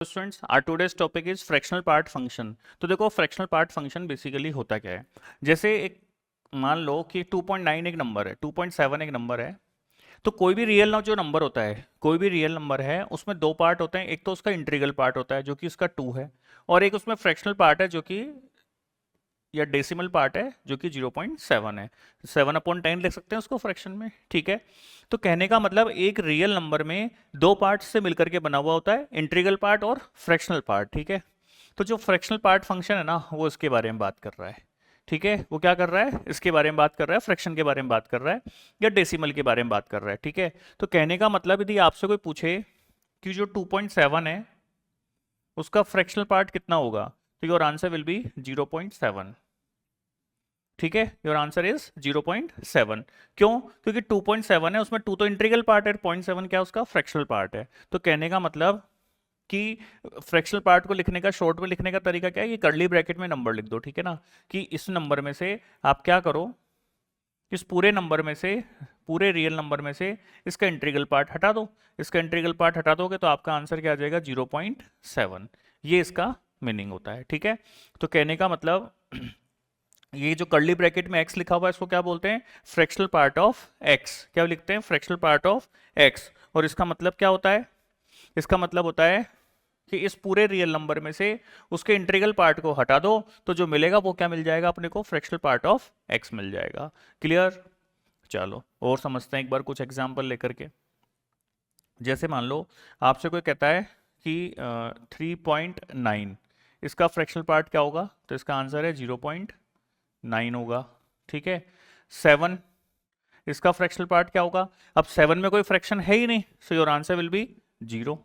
Students are today's topic is fractional part function. तो देखो fractional part function basically होता क्या है। जैसे एक मान लो कि 2.9 एक नंबर है, 2.7 एक नंबर है। तो कोई भी रियल जो नंबर होता है, कोई भी रियल नंबर है उसमें दो पार्ट होते हैं। एक तो उसका इंटीग्रल पार्ट होता है जो कि उसका 2 है, और एक उसमें फ्रैक्शनल पार्ट है जो कि या डेसिमल पार्ट है जो कि 0.7 है। 7/10 लिख सकते हैं उसको फ्रैक्शन में, ठीक है। तो कहने का मतलब एक रियल नंबर में दो पार्ट से मिलकर के बना हुआ होता है, इंटीग्रल पार्ट और फ्रैक्शनल पार्ट, ठीक है। तो जो फ्रैक्शनल पार्ट फंक्शन है ना, वो इसके बारे में बात कर रहा है, ठीक है। वो क्या कर रहा है, इसके बारे में बात कर रहा है, फ्रैक्शन के बारे में बात कर रहा है या डेसिमल के बारे में बात कर रहा है, ठीक है। तो कहने का मतलब यदि आपसे कोई पूछे कि जो 2.7 है उसका फ्रैक्शनल पार्ट कितना होगा, तो योर आंसर विल बी 0.7, ठीक है। Your answer is 0.7। क्यों? क्योंकि 2.7 है, उसमें 2 तो इंटीग्रल पार्ट है, 0.7 क्या उसका फ्रैक्शनल पार्ट है। तो कहने का मतलब कि फ्रैक्शनल पार्ट को लिखने का, शॉर्ट में लिखने का तरीका क्या है, ये कर्ली ब्रैकेट में नंबर लिख दो, ठीक है ना। कि इस नंबर में से आप क्या करो, इस पूरे नंबर में से, पूरे रियल नंबर में से इसका इंटीग्रल पार्ट हटा दो। इसका इंटीग्रल पार्ट हटा दोगे तो आपका आंसर क्या आ जाएगा, 0.7। ये इसका मीनिंग होता है, ठीक है। तो कहने का मतलब ये जो कर्ली ब्रैकेट में x लिखा हुआ है इसको क्या बोलते हैं, फ्रैक्शनल पार्ट ऑफ x। क्या लिखते हैं, फ्रैक्शनल पार्ट ऑफ x। और इसका मतलब क्या होता है, इसका मतलब होता है कि इस पूरे रियल नंबर में से उसके इंटीग्रल पार्ट को हटा दो तो जो मिलेगा वो क्या मिल जाएगा अपने को, फ्रैक्शनल पार्ट ऑफ x मिल जाएगा। क्लियर? चलो और समझते हैं एक बार कुछ एग्जांपल लेकर के। जैसे मान लो आपसे कोई कहता है कि 3.9 इसका फ्रैक्शनल पार्ट क्या होगा, तो इसका आंसर है 0.9 होगा, ठीक है। 7 इसका फ्रैक्शनल पार्ट क्या होगा, अब 7 में कोई फ्रैक्शन है ही नहीं, so your answer will be 0।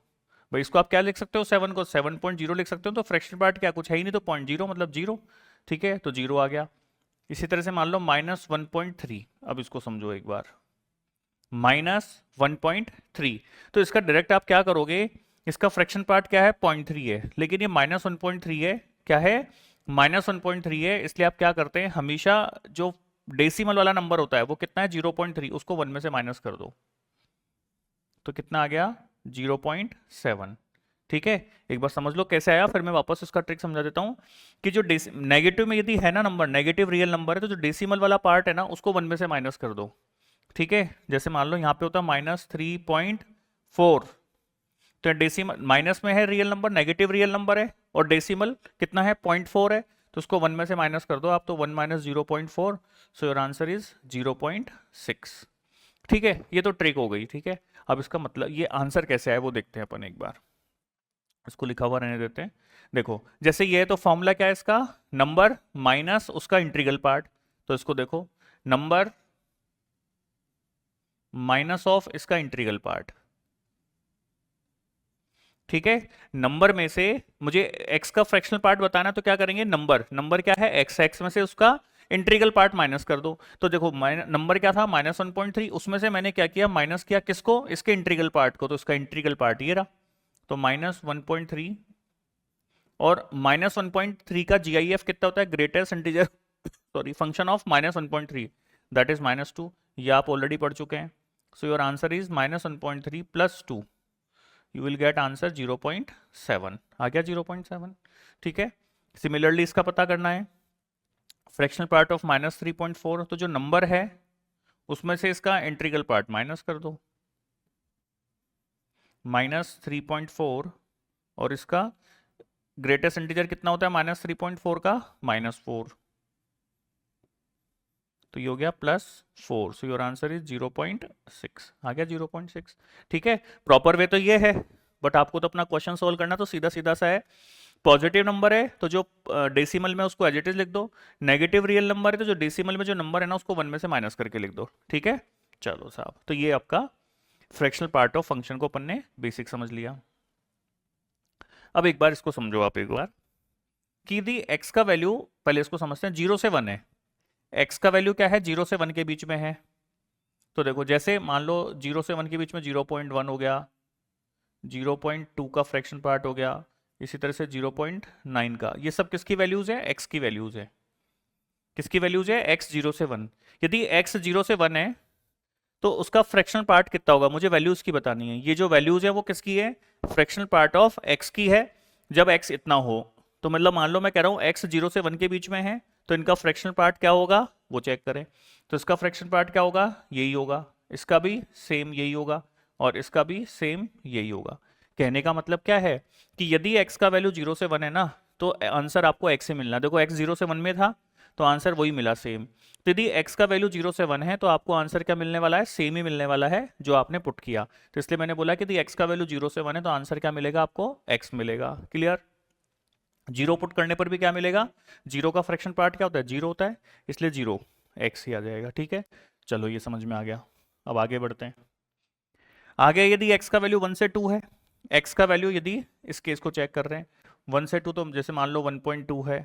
भाई इसको आप क्या लिख सकते हो, 7 को 7.0 लिख सकते हो, तो फ्रैक्शनल पार्ट क्या, कुछ है ही नहीं, तो 0.0 मतलब 0, ठीक है। तो 0 आ गया। इसी तरह से मान लो -1.3, अब इसको समझो एक बार, -1.3। तो इसका डायरेक्ट आप क्या करोगे, इसका फ्रैक्शन पार्ट क्या है, 0.3 है, लेकिन ये -1.3 है, क्या है, -1.3 है। इसलिए आप क्या करते हैं, हमेशा जो डेसिमल वाला नंबर होता है वो कितना है, 0.3, उसको 1 में से माइनस कर दो, तो कितना आ गया, 0.7, ठीक है। एक बार समझ लो कैसे आया, फिर मैं वापस उसका ट्रिक समझा देता हूँ। कि जो नेगेटिव में यदि है ना नंबर, नेगेटिव रियल नंबर है, तो जो डेसिमल वाला पार्ट है ना उसको 1 में से माइनस कर दो, ठीक है। जैसे मान लो यहाँ पे होता है -3.4, तो डेसिमल माइनस में है real number, negative real number है, और डेसिमल कितना है, 0.4 है, तो उसको 1 में से माइनस कर दो आप, तो 1 - 0.4, सो योर आंसर इज 0.6, ठीक है। ये तो ट्रिक हो गई, ठीक है। अब इसका मतलब ये आंसर कैसे आया वो देखते हैं अपन एक बार, इसको लिखा हुआ रहने देते हैं। देखो जैसे ये है तो फॉर्मूला क्या है इसका, नंबर माइनस उसका इंटीग्रल पार्ट, तो इसको देखो, नंबर माइनस ऑफ इसका इंटीग्रल पार्ट, ठीक है। नंबर में से मुझे x का फ्रैक्शनल पार्ट बताना, तो क्या करेंगे, नंबर, नंबर क्या है x, x में से उसका इंटीग्रल पार्ट माइनस कर दो। तो देखो नंबर क्या था, -1.3, उसमें से मैंने क्या किया, माइनस किया किसको, इसके इंटीग्रल पार्ट को, तो इसका इंटीग्रल पार्ट ये रहा, तो -1.3। और -1.3 का GIF कितना होता है, greatest integer sorry function of -1.3, that is -2। ये आप ऑलरेडी पढ़ चुके हैं। So your answer is -1.3 + 2, you will get answer 0.7, आ गया 0.7, ठीक है। सिमिलरली इसका पता करना है, फ्रैक्शनल पार्ट ऑफ -3.4, तो जो नंबर है उसमें से इसका इंटीग्रल पार्ट माइनस कर दो, -3.4, और इसका ग्रेटेस्ट इंटीजर कितना होता है -3.4 का, -4, तो ये हो गया +4, सो योर आंसर इज 0.6, आ गया 0.6, ठीक है। प्रॉपर वे तो ये है, बट आपको तो अपना क्वेश्चन सोल्व करना, तो सीधा सीधा सा है, पॉजिटिव नंबर है तो जो डेसिमल में उसको एज इट इज लिख दो, नेगेटिव रियल नंबर है तो जो डेसिमल में जो नंबर है ना उसको 1 में से माइनस करके लिख दो, ठीक है। चलो साहब, तो ये आपका फ्रैक्शनल पार्ट ऑफ फंक्शन को अपन ने बेसिक समझ लिया। अब एक बार इसको समझो आप एक बार, कि यदि x का वैल्यू, पहले इसको समझते हैं, 0 से 1 है, x का वैल्यू क्या है, 0 से 1 के बीच में है। तो देखो जैसे मान लो 0 से 1 के बीच में 0.1 हो गया, 0.2 का फ्रैक्शन पार्ट हो गया, इसी तरह से 0.9 का, ये सब किसकी वैल्यूज है, x की वैल्यूज है। किसकी वैल्यूज है, x 0 से 1। यदि x 0 से 1 है तो उसका फ्रैक्शनल पार्ट कितना होगा, मुझे वैल्यूज की बतानी है। ये जो वैल्यूज है वो किसकी है, फ्रैक्शनल पार्ट ऑफ एक्स की है। जब एक्स इतना हो तो मतलब मान लो मैं कह रहा हूँ एक्स 0 से 1 के बीच में है, तो इनका फ्रैक्शनल पार्ट क्या होगा वो चेक करें। तो इसका फ्रैक्शनल पार्ट क्या होगा, यही होगा, इसका भी सेम यही होगा, और इसका भी सेम यही होगा। कहने का मतलब क्या है कि यदि x का वैल्यू 0 से 1 है ना, तो आंसर आपको x से मिलना। देखो x 0 से 1 में था तो आंसर वही मिला सेम। तो यदि x का वैल्यू 0 से 1 है तो आपको आंसर क्या मिलने वाला है, सेम ही मिलने वाला है जो आपने पुट किया। तो इसलिए मैंने बोला कि यदि x का वैल्यू 0 से 1 है तो आंसर क्या मिलेगा आपको, x मिलेगा। क्लियर। जीरो पुट करने पर भी क्या मिलेगा, जीरो का फ्रैक्शन पार्ट क्या होता है, जीरो होता है, इसलिए जीरो x ही आ जाएगा। ठीक है, चलो ये समझ में आ गया। अब आगे बढ़ते हैं। आगे यदि x का वैल्यू 1 से 2 है, x का वैल्यू यदि इस केस को चेक कर रहे हैं 1 से 2, तो जैसे मान लो 1.2 है,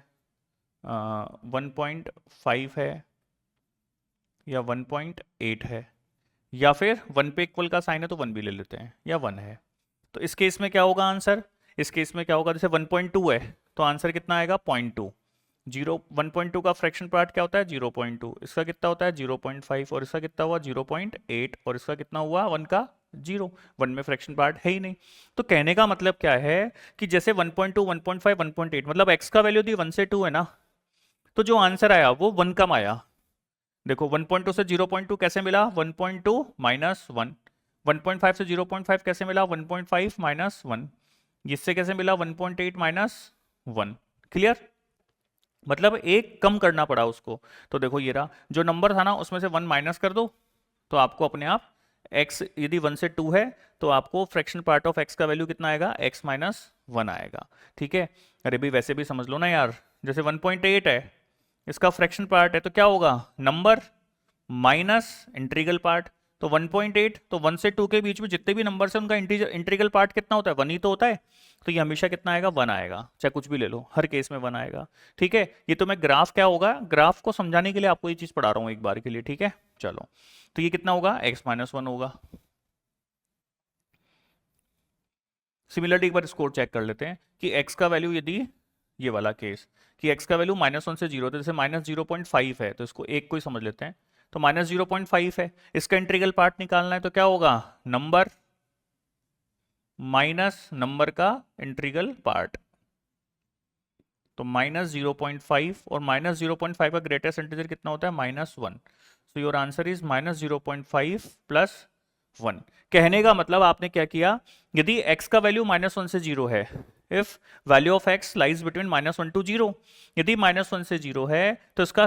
1.5 है, या 1.8 है, या फिर 1 पे इक्वल का साइन है तो 1 भी ले लेते हैं, या 1 है। तो इस केस में क्या होगा आंसर, इस केस में क्या होगा, जैसे 1.2 है तो आंसर कितना आएगा 0.2। 1.2 का फ्रैक्शन पार्ट क्या होता है 0.2, इसका कितना होता है 0.5, और इसका कितना हुआ 0.8, और इसका कितना हुआ 1 का 0। 1 में फ्रैक्शन पार्ट है ही नहीं। तो कहने का मतलब क्या है कि जैसे 1.2, 1.5, 1.8, मतलब x का वैल्यू यदि 1 से 2 है ना, तो जो आंसर आया वो 1 कम आया। देखो 1.2 से 0.2 कैसे मिला, 1.2 माइनस 1। 1.5 से 0.5 कैसे मिला, 1.5 माइनस 1। इससे कैसे मिला 1.8 माइनस 1। क्लियर, मतलब एक कम करना पड़ा उसको। तो देखो ये रहा जो नंबर था ना, उसमें से 1 माइनस कर दो तो आपको अपने आप x यदि 1 से 2 है तो आपको फ्रैक्शन पार्ट ऑफ x का वैल्यू कितना आएगा, x माइनस 1 आएगा। ठीक है, अरे भी वैसे भी समझ लो ना यार, जैसे 1.8 है, इसका फ्रैक्शन पार्ट है तो क्या होगा, नंबर माइनस इंटीग्रल पार्ट। तो 1.8, तो 1 से 2 के बीच में जितने भी नंबर है उनका इंटीग्रल पार्ट कितना होता है, 1 ही तो होता है। तो ये हमेशा कितना आएगा, 1 आएगा, चाहे कुछ भी ले लो, हर केस में 1 आएगा। ठीक है, ये तो मैं ग्राफ क्या होगा, ग्राफ को समझाने के लिए आपको ये चीज पढ़ा रहा हूं एक बार के लिए। ठीक है, चलो, तो ये कितना होगा, x माइनस 1 होगा। सिमिलरली एक बार स्कोर चेक कर लेते हैं कि x का वैल्यू यदि, ये वाला केस कि x का वैल्यू -1 से 0, तो जैसे -0.5 है तो इसको एक को ही समझ लेते हैं, तो -0.5 है, इसका इंटीग्रल पार्ट निकालना है तो क्या होगा, नंबर माइनस नंबर का इंटीग्रल पार्ट। तो -0.5 और -0.5 का ग्रेटेस्ट इंटीजर कितना होता है, -1। So your answer is -0.5 plus 1। कहने का मतलब आपने क्या किया, यदि x का वैल्यू -1 से 0 है, if value of x lies between -1 to 0, यदि -1 से 0 है तो इसका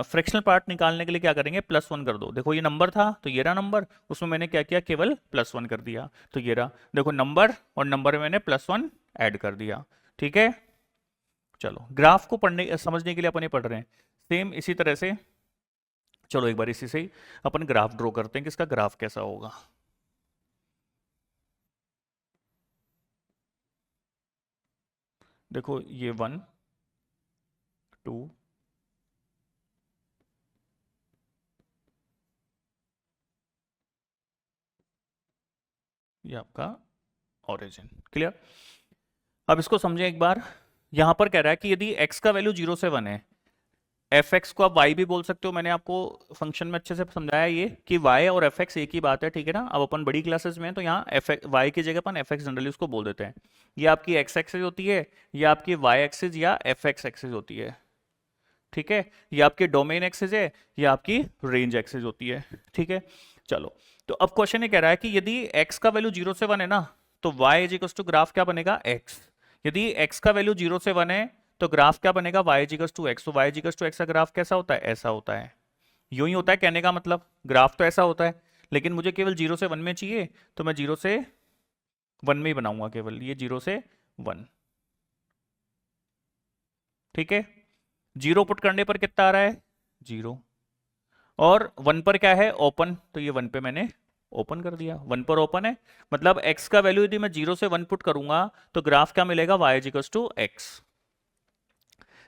फ्रैक्शनल पार्ट निकालने के लिए क्या करेंगे, +1 कर दो। देखो ये नंबर था तो ये रहा नंबर, उसमें मैंने क्या किया, केवल +1 कर दिया, तो ये रहा, देखो नंबर और नंबर में मैंने +1 ऐड कर दिया। ठीक है, चलो ग्राफ को पढ़ने समझने के लिए अपन ये पढ़ रहे हैं, सेम इसी तरह से चलो एक बार इसी से ही अपन ग्राफ ड्रॉ करते हैं कि इसका ग्राफ कैसा होगा। देखो ये 1 2 ये आपका ओरिजिन। क्लियर, अब इसको समझें एक बार। यहां पर कह रहा है कि यदि x का वैल्यू 0 से 1 है, fx को आप y भी बोल सकते हो, मैंने आपको फंक्शन में अच्छे से समझाया ये कि y और fx एक ही बात है। ठीक है ना, अब अपन बड़ी क्लासेस में हैं तो यहाँ y की जगह अपन fx जनरली उसको बोल देते हैं। ये आपकी x एक्सिस होती है, ये आपकी y एक्सिस या fx एक्सिस होती है। ठीक है, ये आपकी डोमेन एक्सिस है, ये आपकी रेंज एक्सिस होती है। ठीक है, चलो, तो अब क्वेश्चन ये कह रहा है कि यदि x का वैल्यू 0 से 1 है ना, तो y इक्वल्स टू ग्राफ क्या बनेगा, x। यदि x का वैल्यू 0 से 1 है तो ग्राफ क्या बनेगा, y इक्वल्स टू x। तो y इक्वल्स टू x का ग्राफ कैसा होता है, ऐसा होता है। यूं ही होता है, कहने का मतलब ग्राफ तो ऐसा होता है, लेकिन मुझे केवल 0 से 1 में चाहिए तो मैं 0 से 1 में ही बनाऊंगा, केवल ये 0 से 1। ठीक है, 0 पुट करने पर कितना आ रहा है, 0, और 1 पर क्या है, ओपन, तो ये 1 पे मैंने ओपन कर दिया, 1 पर ओपन है, मतलब x का वैल्यू यदि मैं 0 से 1 पुट करूंगा तो ग्राफ क्या मिलेगा, y equals to x।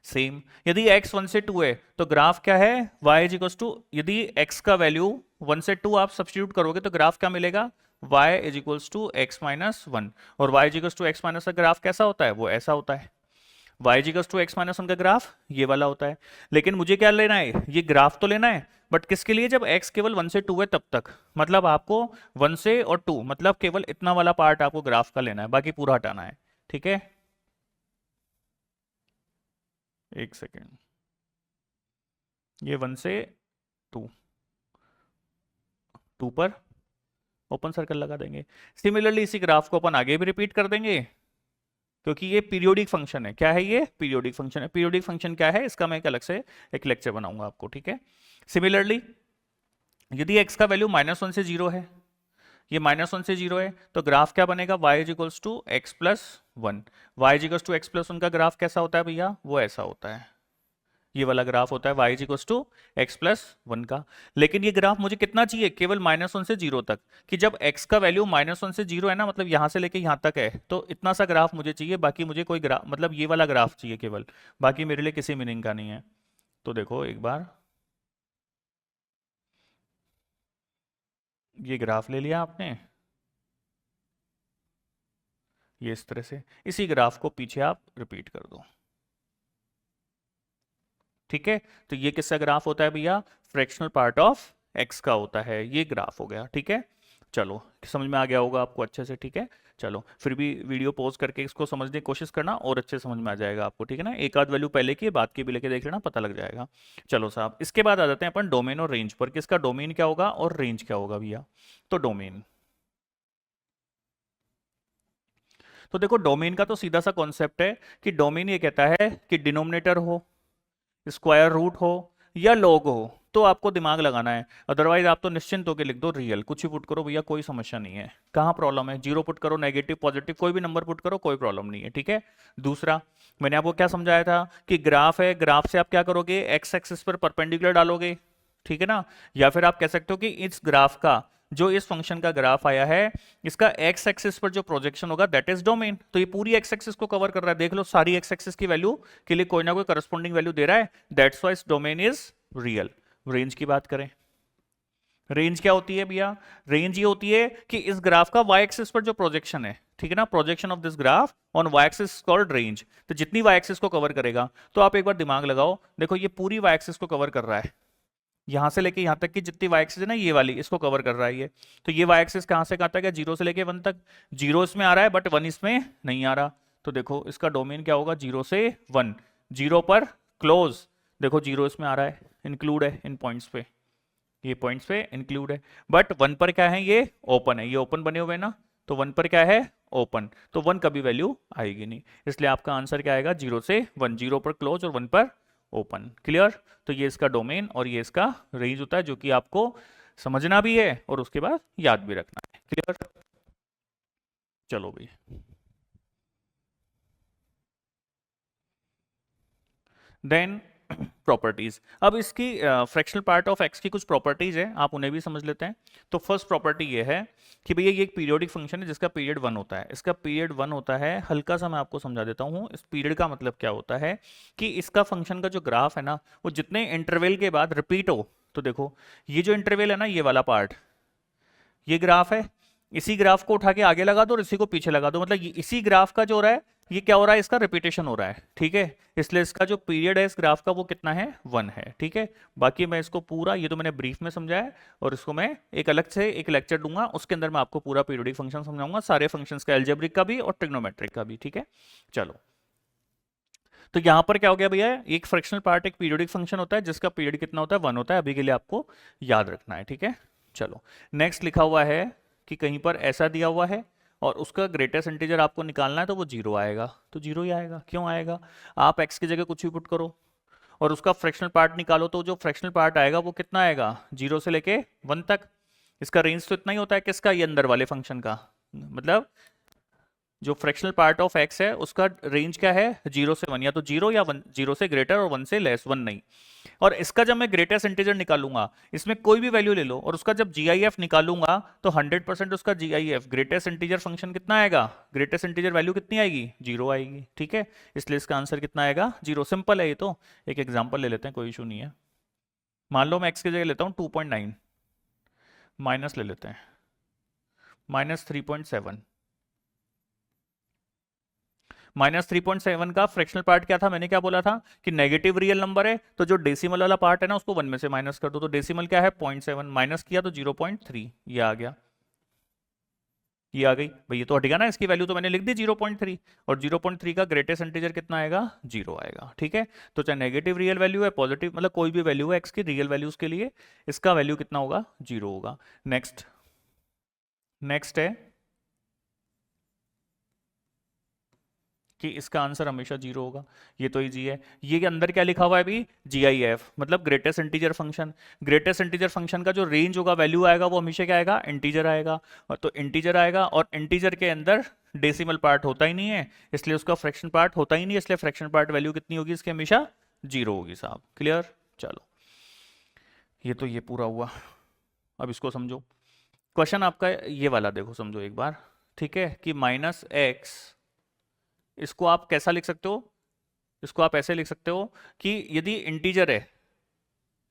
Same, यदि x 1 से 2 है तो ग्राफ क्या है, y इक्वल्स टू, यदि x का वैल्यू 1 से 2 आप सब्स्टिट्यूट करोगे तो ग्राफ क्या मिलेगा, y equals to x minus 1। और y equals to x minus का ग्राफ कैसा होता है, वो ऐसा होता है। y equals to x minus 1 का ग्राफ ये वाला होता है। लेकिन मुझे क्या लेना है, ये ग्राफ तो लेना है, बट किसके लिए, जब x केवल 1 से 2 है तब तक, मतलब आपको 1 से और 2 मतलब केवल इतना वाला पार्ट आपको ग्राफ का लेना है, बाकी पूरा हटाना है, ठीक है। एक सेकेंड, ये 1 से 2, 2 पर ओपन सर्कल लगा देंगे। सिमिलरली इसी ग्राफ को अपन आगे भी रिपीट कर देंगे, क्योंकि ये पीरियोडिक फंक्शन है। क्या है ये, पीरियोडिक फंक्शन है। पीरियोडिक फंक्शन क्या है, इसका मैं एक अलग से एक लेक्चर बनाऊंगा आपको, ठीक है। सिमिलरली यदि x का वैल्यू -1 से 0 है, ये -1 से 0 है, तो ग्राफ क्या बनेगा, y is equals to X plus one. Y is equals to X plus one का ग्राफ कैसा होता है भैया, वो ऐसा होता है, ये वाला ग्राफ होता है y is equals to X plus one का। लेकिन ये ग्राफ मुझे कितना चाहिए, केवल -1 से 0 तक, कि जब x का वैल्यू -1 से 0 है ना, मतलब यहां से लेके यहां तक है, तो इतना सा ग्राफ मुझे चाहिए, बाकी मुझे कोई ग्राफ, मतलब ये वाला ग्राफ चाहिए केवल, बाकी मेरे लिए किसी मीनिंग का नहीं है। तो देखो एक बार, ये ग्राफ ले लिया आपने, ये इस तरह से, इसी ग्राफ को पीछे आप रिपीट कर दो, ठीक है। तो ये किसका ग्राफ होता है भैया, फ्रैक्शनल पार्ट ऑफ एक्स का होता है, ये ग्राफ हो गया, ठीक है। चलो समझ में आ गया होगा आपको अच्छे से, ठीक है। चलो फिर भी वीडियो पॉज करके इसको समझने की कोशिश करना, और अच्छे समझ में आ जाएगा आपको, ठीक है ना। एक आध वैल्यू पहले की बाद की भी लेके देख लेना, पता लग जाएगा। चलो साहब, इसके बाद आ जाते हैं अपन डोमेन और रेंज पर, किसका डोमेन क्या होगा और रेंज क्या होगा भैया। तो डोमेन, तो देखो डोमेन का तो सीधा सा कॉन्सेप्ट है कि डोमेन ये कहता है कि डिनोमिनेटर हो, स्क्वायर रूट हो या लॉग हो, तो आपको दिमाग लगाना है, अदरवाइज आप तो निश्चिंत होकर लिख दो रियल, कुछ भी पुट करो भैया, कोई समस्या नहीं है। कहाँ प्रॉब्लम है, जीरो पुट करो, नेगेटिव पॉजिटिव कोई भी नंबर पुट करो, कोई प्रॉब्लम नहीं है, ठीक है। दूसरा, मैंने आपको क्या समझाया था कि ग्राफ है, ग्राफ से आप क्या करोगे, एक्स एक्सिस पर परपेंडिकुलर डालोगे, ठीक है ना। या फिर आप कह सकते हो कि इस ग्राफ का, जो इस फंक्शन का ग्राफ आया है, इसका एक्स एक्सिस पर जो प्रोजेक्शन होगा दैट इज डोमेन। तो ये पूरी एक्स एक्सिस को कवर कर रहा है, देख लो सारी एक्स एक्सिस की वैल्यू के लिए कोई ना कोई करस्पॉन्डिंग वैल्यू दे रहा है, that's why domain is real. Range की बात करें, रेंज क्या होती है भैया, रेंज ये होती है कि इस ग्राफ का वाई एक्सिस पर जो प्रोजेक्शन है, ठीक है ना, projection of this graph on Y axis called range. तो जितनी वाई एक्सिस को कवर करेगा, तो आप एक बार दिमाग लगाओ, देखो ये पूरी वाई एक्सिस को कवर कर रहा है, यहां से लेके यहां तक की जितनी वाई एक्सिस है ना, ये वाली इसको कवर कर रहा है ये। तो ये वाई एक्सिस कहां से कहां तक है, 0 से लेके 1 तक। 0 इसमें आ रहा है बट 1 इसमें नहीं आ रहा, तो देखो इसका डोमेन क्या होगा, 0 से 1। 0 पर क्लोज, देखो 0 इसमें आ रहा है, इंक्लूड है इन पॉइंट्स पे, ये पॉइंट्स पे इंक्लूड है, बट 1 पर क्या है, ये ओपन है, ये ओपन बने हुए हैं ना, तो 1 पर क्या है, ओपन, तो 1 कभी वैल्यू आएगी नहीं, इसलिए आपका आंसर क्या आएगा, 0 से 1, 0 पर क्लोज और 1 पर ओपन। क्लियर। तो ये इसका डोमेन और ये इसका रेंज होता है, जो कि आपको समझना भी है और उसके बाद याद भी रखना है। क्लियर। चलो भाई, देन प्रॉपर्टीज। अब इसकी फ्रैक्शनल पार्ट ऑफ एक्स की कुछ प्रॉपर्टीज है, आप उन्हें भी समझ लेते हैं। तो फर्स्ट प्रॉपर्टी ये है कि भैया ये एक पीरियोडिक फंक्शन है जिसका पीरियड 1 होता है, इसका पीरियड 1 होता है। हल्का सा मैं आपको समझा देता हूँ, इस पीरियड का मतलब क्या होता है कि इसका फंक्शन का जो ग्राफ है ना, वो जितने इंटरवल के बाद रिपीट हो, तो देखो ये जो इंटरवल है ना, ये वाला पार्ट, ये ग्राफ है, इसी ग्राफ को उठा के आगे लगा दो और इसी को पीछे लगा दो, मतलब इसी ग्राफ का जो हो रहा है, ये क्या हो रहा है, इसका रिपीटेशन हो रहा है, ठीक है। इसलिए इसका जो पीरियड है इस ग्राफ का वो कितना है, 1 है, ठीक है। बाकी मैं इसको पूरा, ये तो मैंने ब्रीफ में समझाया है, और इसको मैं एक अलग से एक लेक्चर दूंगा, उसके अंदर मैं आपको पूरा पीरियोडिक फंक्शन समझाऊंगा, सारे फंक्शंस का, एल्जेब्रिक का भी और ट्रिग्नोमेट्रिक का भी, ठीक है। चलो, तो यहां पर क्या हो गया भैया, एक फ्रैक्शनल पार्ट एक पीरियोडिक फंक्शन होता है जिसका पीरियड कितना होता है, 1 होता है, अभी के लिए आपको याद रखना है, ठीक है। चलो, नेक्स्ट लिखा हुआ है कि कहीं पर ऐसा दिया हुआ है और उसका ग्रेटेस्ट इंटीजर आपको निकालना है, तो वो 0 आएगा, तो 0 ही आएगा। क्यों आएगा, आप x की जगह कुछ भी पुट करो और उसका फ्रैक्शनल पार्ट निकालो, तो जो फ्रैक्शनल पार्ट आएगा वो कितना आएगा, 0 से लेके 1 तक। इसका रेंज तो इतना ही होता है, किसका, ये अंदर वाले फंक्शन का, मतलब जो फ्रैक्शनल पार्ट ऑफ एक्स है उसका रेंज क्या है, 0 से 1, या तो 0 या 1, 0 से ग्रेटर और 1 से लेस, 1 नहीं। और इसका जब मैं ग्रेटेस्ट इंटीजर निकालूंगा, इसमें कोई भी वैल्यू ले लो, और उसका जब जीआईएफ निकालूंगा, तो 100% उसका जीआईएफ ग्रेटेस्ट इंटीजर फंक्शन कितना आएगा, ग्रेटेस्ट इंटीजर वैल्यू कितनी आएगी, 0 आएगी, ठीक है। इसलिए इसका आंसर कितना आएगा, 0। सिंपल है ये तो। एक एग्जाम्पल ले लेते हैं, कोई इशू नहीं है। मान लो मैं एक्स की जगह लेता हूँ 2.9, माइनस ले लेते हैं -3.7, -3.7 का फ्रैक्शनल पार्ट क्या था, मैंने क्या बोला था कि नेगेटिव रियल नंबर है तो जो डेसिमल वाला पार्ट है ना उसको 1 में से माइनस कर दो, तो डेसिमल क्या है 0.7, माइनस किया तो 0.3, ये आ गया, ये आ गई भाई, ये तो हट गया ना, इसकी वैल्यू तो मैंने लिख दी 0.3, और 0.3 का ग्रेटेस्ट इंटीजर कितना आएगा, 0 आएगा, ठीक है। तो चाहे नेगेटिव रियल वैल्यू है, पॉजिटिव, मतलब कोई भी वैल्यू है एक्स की रियल वैल्यूज के लिए, इसका वैल्यू कितना होगा, 0 होगा। नेक्स्ट, नेक्स्ट है कि इसका आंसर हमेशा 0 होगा, ये तो इजी है। ये के अंदर क्या लिखा हुआ है अभी, GIF, मतलब greatest integer function. Greatest integer function का जो रेंज होगा, वैल्यू आएगा, वो हमेशा क्या आएगा, इंटीजर आएगा, और तो इंटीजर आएगा, और इंटीजर के अंदर डेसिमल पार्ट होता ही नहीं है, इसलिए उसका फ्रैक्शन पार्ट होता ही नहीं है, इसलिए फ्रैक्शन पार्ट वैल्यू कितनी होगी इसकी, हमेशा 0 होगी साहब, क्लियर। चलो, ये तो ये पूरा हुआ। अब इसको समझो, क्वेश्चन आपका ये वाला देखो, समझो एक बार, ठीक है, कि -x, इसको आप कैसा लिख सकते हो, इसको आप ऐसे लिख सकते हो कि यदि इंटीजर है,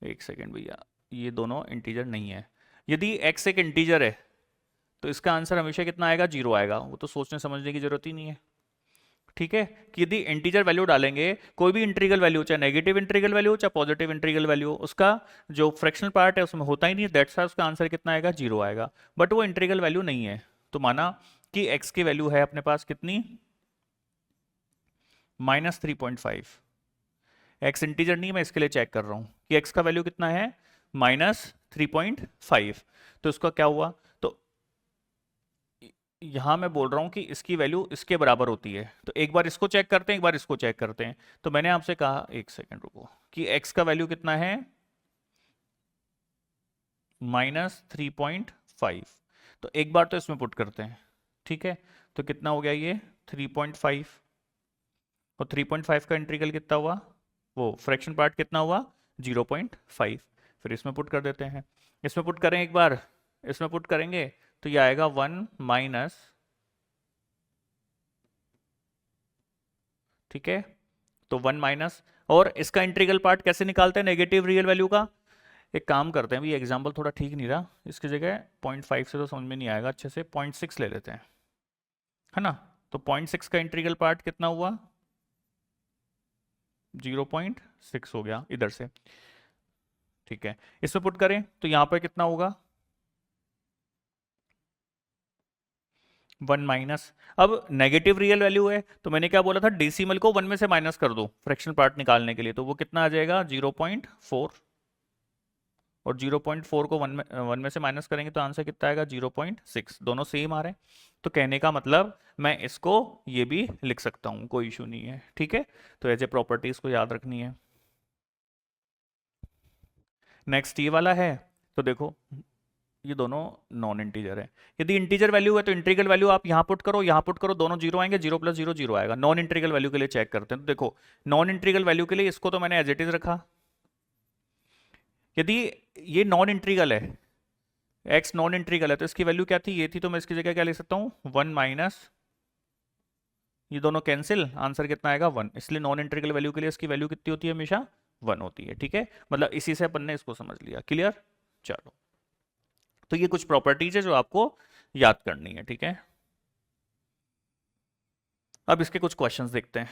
एक सेकेंड भैया, ये दोनों इंटीजर नहीं है, यदि x एक इंटीजर है तो इसका आंसर हमेशा कितना आएगा, 0 आएगा, वो तो सोचने समझने की जरूरत ही नहीं है, ठीक है। कि यदि इंटीजर वैल्यू डालेंगे, कोई भी इंटीग्रल वैल्यू, चाहे नेगेटिव इंटीग्रल वैल्यू चाहे पॉजिटिव इंटीग्रल वैल्यू, उसका जो फ्रैक्शनल पार्ट है उसमें होता ही नहीं, दैट्स व्हाई उसका आंसर कितना आएगा, 0 आएगा, बट वो इंटीग्रल वैल्यू नहीं है, तो माना कि x की वैल्यू है अपने पास कितनी, -3.5, x इंटीजर नहीं, मैं इसके लिए चेक कर रहा हूं कि x का वैल्यू कितना है, -3.5, तो इसका क्या हुआ, तो यहां मैं बोल रहा हूं कि इसकी वैल्यू इसके बराबर होती है, तो एक बार इसको चेक करते हैं, एक बार इसको चेक करते हैं। तो मैंने आपसे कहा, एक सेकेंड रुको, कि x का वैल्यू कितना है, -3.5, तो एक बार तो इसमें पुट करते हैं, ठीक है, तो कितना हो गया ये 3.5, और 3.5 का इंटीग्रल कितना हुआ, वो फ्रैक्शन पार्ट कितना हुआ, 0.5, फिर इसमें पुट कर देते हैं, इसमें पुट करें एक बार, इसमें पुट करेंगे तो ये आएगा 1 माइनस, ठीक है, तो 1 माइनस, और इसका इंटीग्रल पार्ट कैसे निकालते हैं नेगेटिव रियल वैल्यू का, एक काम करते हैं, ये एग्जाम्पल थोड़ा ठीक नहीं रहा, इसकी जगह 0.5 से तो समझ में नहीं आएगा अच्छे से, 0.6 ले लेते हैं, है ना, तो 0.6 का इंटीग्रल पार्ट कितना हुआ, 0.6 हो गया इधर से, ठीक है, इसमें पुट करें तो यहां पर कितना होगा, 1 माइनस, अब नेगेटिव रियल वैल्यू है तो मैंने क्या बोला था, डेसिमल को 1 में से माइनस कर दो फ्रैक्शन पार्ट निकालने के लिए, तो वो कितना आ जाएगा 0.4, और 0.4 को 1 में से माइनस करेंगे तो आंसर कितना आएगा 0.6, दोनों सेम आ रहे हैं, तो कहने का मतलब मैं इसको ये भी लिख सकता हूँ, कोई इशू नहीं है, ठीक है। तो ऐसे प्रॉपर्टीज को याद रखनी है। नेक्स्ट ये वाला है, तो देखो ये दोनों नॉन इंटीजर है, यदि इंटीजर वैल्यू है तो इंटीग्रल वैल्यू आप यहाँ पुट करो, यहाँ पुट करो, दोनों 0 आएंगे, 0 + 0 0 आएगा। नॉन इंटीग्रल वैल्यू के लिए चेक करते हैं, तो देखो नॉन इंटीग्रल वैल्यू के लिए इसको तो मैंने एज इट इज रखा, यदि ये नॉन इंटीग्रल है, x नॉन इंटीग्रल है, तो इसकी वैल्यू क्या थी, ये थी, तो मैं इसकी जगह क्या लिख सकता हूँ 1 माइनस, ये दोनों कैंसिल, आंसर कितना आएगा 1, इसलिए नॉन इंटीग्रल वैल्यू के लिए इसकी वैल्यू कितनी होती है, हमेशा 1 होती है, ठीक है, मतलब इसी से अपन ने इसको समझ लिया, क्लियर। चलो, तो ये कुछ प्रॉपर्टीज है जो आपको याद करनी है, ठीक है। अब इसके कुछ क्वेश्चंस देखते हैं,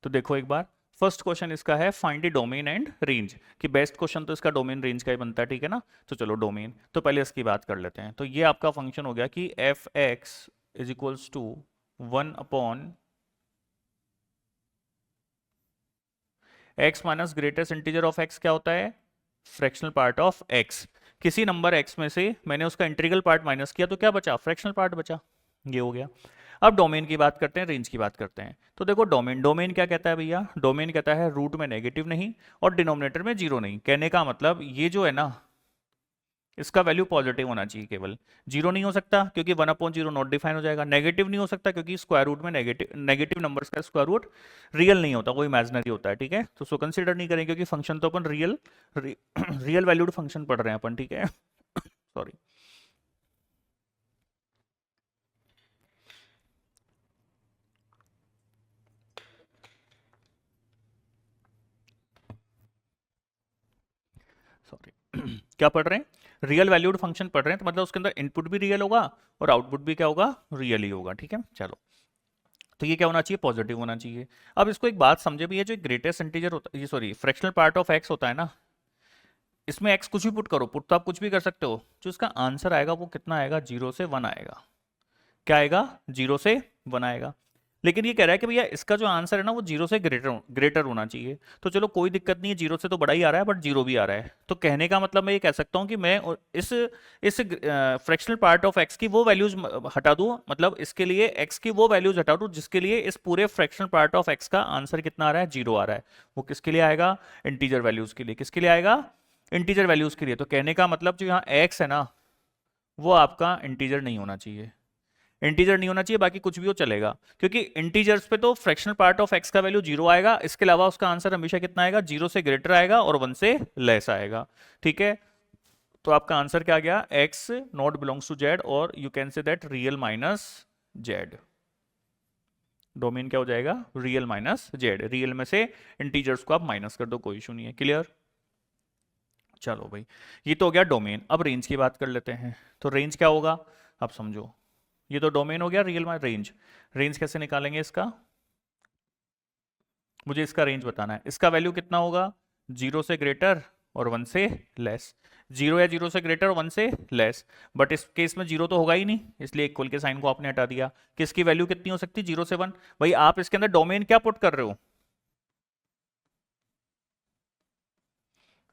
तो देखो एक बार, फर्स्ट क्वेश्चन इसका है find the domain and range, कि बेस्ट क्वेश्चन तो इसका डोमेन रेंज का ही बनता है, ठीक है ना। तो चलो डोमेन, तो पहले इसकी बात कर लेते हैं, तो ये आपका फंक्शन हो गया कि f(x) is equals to 1 upon x minus greatest integer of x, क्या होता है, फ्रैक्शनल पार्ट ऑफ x, किसी नंबर x में से मैंने उसका इंटीग्रल पार्ट माइनस किया तो क्या बचा, फ्रैक्शनल पार्ट बचा, ये हो गया। अब डोमेन की बात करते हैं, रेंज की बात करते हैं, तो देखो डोमेन, डोमेन क्या कहता है भैया, डोमेन कहता है रूट में नेगेटिव नहीं और डिनोमिनेटर में 0 नहीं, कहने का मतलब ये जो है ना, इसका वैल्यू पॉजिटिव होना चाहिए केवल, 0 नहीं हो सकता क्योंकि 1/0 नॉट डिफाइन हो जाएगा, नेगेटिव नहीं हो सकता क्योंकि स्क्वायर रूट में नेगेटिव नंबर्स का स्क्वायर रूट रियल नहीं होता, वो इमेजिनरी होता है, ठीक है, तो उसको कंसीडर नहीं करेंगे क्योंकि फंक्शन तो अपन रियल वैल्यूड फंक्शन पढ़ रहे हैं अपन, ठीक है सॉरी। सॉरी क्या पढ़ रहे हैं, रियल वैल्यूड फंक्शन पढ़ रहे हैं, तो मतलब उसके अंदर इनपुट भी रियल होगा और आउटपुट भी क्या होगा, रियल ही होगा, ठीक है। चलो तो ये क्या होना चाहिए, पॉजिटिव होना चाहिए। अब इसको एक बात समझे भी, ये जो ग्रेटेस्ट इंटीजर होता, ये sorry fractional part of x होता है ना, इसमें एक्स कुछ भी पुट करो, पुट तो आप कुछ भी कर सकते हो, जो इसका आंसर आएगा वो कितना आएगा, 0 से 1 आएगा। क्या आएगा, 0 से 1 आएगा। लेकिन ये कह रहा है कि भैया इसका जो आंसर है ना वो 0 से ग्रेटर ग्रेटर होना चाहिए। तो चलो कोई दिक्कत नहीं है, 0 से तो बड़ा ही आ रहा है बट 0 भी आ रहा है। तो कहने का मतलब मैं ये कह सकता हूँ कि मैं इस फ्रैक्शनल पार्ट ऑफ एक्स की वो वैल्यूज हटा दूं, मतलब इसके लिए एक्स की वो वैल्यूज हटा दूं जिसके लिए इस पूरे फ्रैक्शनल पार्ट ऑफ एक्स का आंसर कितना आ रहा है, 0 आ रहा है। वो किसके लिए आएगा, इंटीजर वैल्यूज के लिए। किसके लिए आएगा, इंटीजर वैल्यूज के लिए। तो कहने का मतलब जो यहाँ एक्स है ना वो आपका इंटीजर नहीं होना चाहिए, इंटीजर नहीं होना चाहिए, बाकी कुछ भी हो चलेगा, क्योंकि इंटीजर्स पे तो फ्रैक्शनल पार्ट ऑफ एक्स का वैल्यू 0 आएगा, इसके अलावा उसका आंसर हमेशा कितना आएगा, 0 से ग्रेटर आएगा और 1 से लेस आएगा। ठीक है, तो आपका आंसर क्या आ गया, X not belongs to Z, और you can say that real minus Z. Domain क्या हो जाएगा, रियल माइनस जेड। रियल में से इंटीजर्स को आप माइनस कर दो, कोई इशू नहीं है। क्लियर, चलो भाई, ये तो हो गया डोमेन। अब रेंज की बात कर लेते हैं। तो रेंज क्या होगा, आप समझो, ये तो डोमेन हो गया, रियल में रेंज। रेंज कैसे निकालेंगे इसका, मुझे इसका रेंज बताना है। इसका वैल्यू कितना होगा, 0 से ग्रेटर और 1 से लेस। 0 या 0 से ग्रेटर, 1 से लेस, बट इस केस में 0 तो होगा ही नहीं, इसलिए इक्वल के साइन को आपने हटा दिया। किसकी वैल्यू कितनी हो सकती है, 0 से 1। भाई आप इसके अंदर डोमेन क्या पुट कर रहे हो,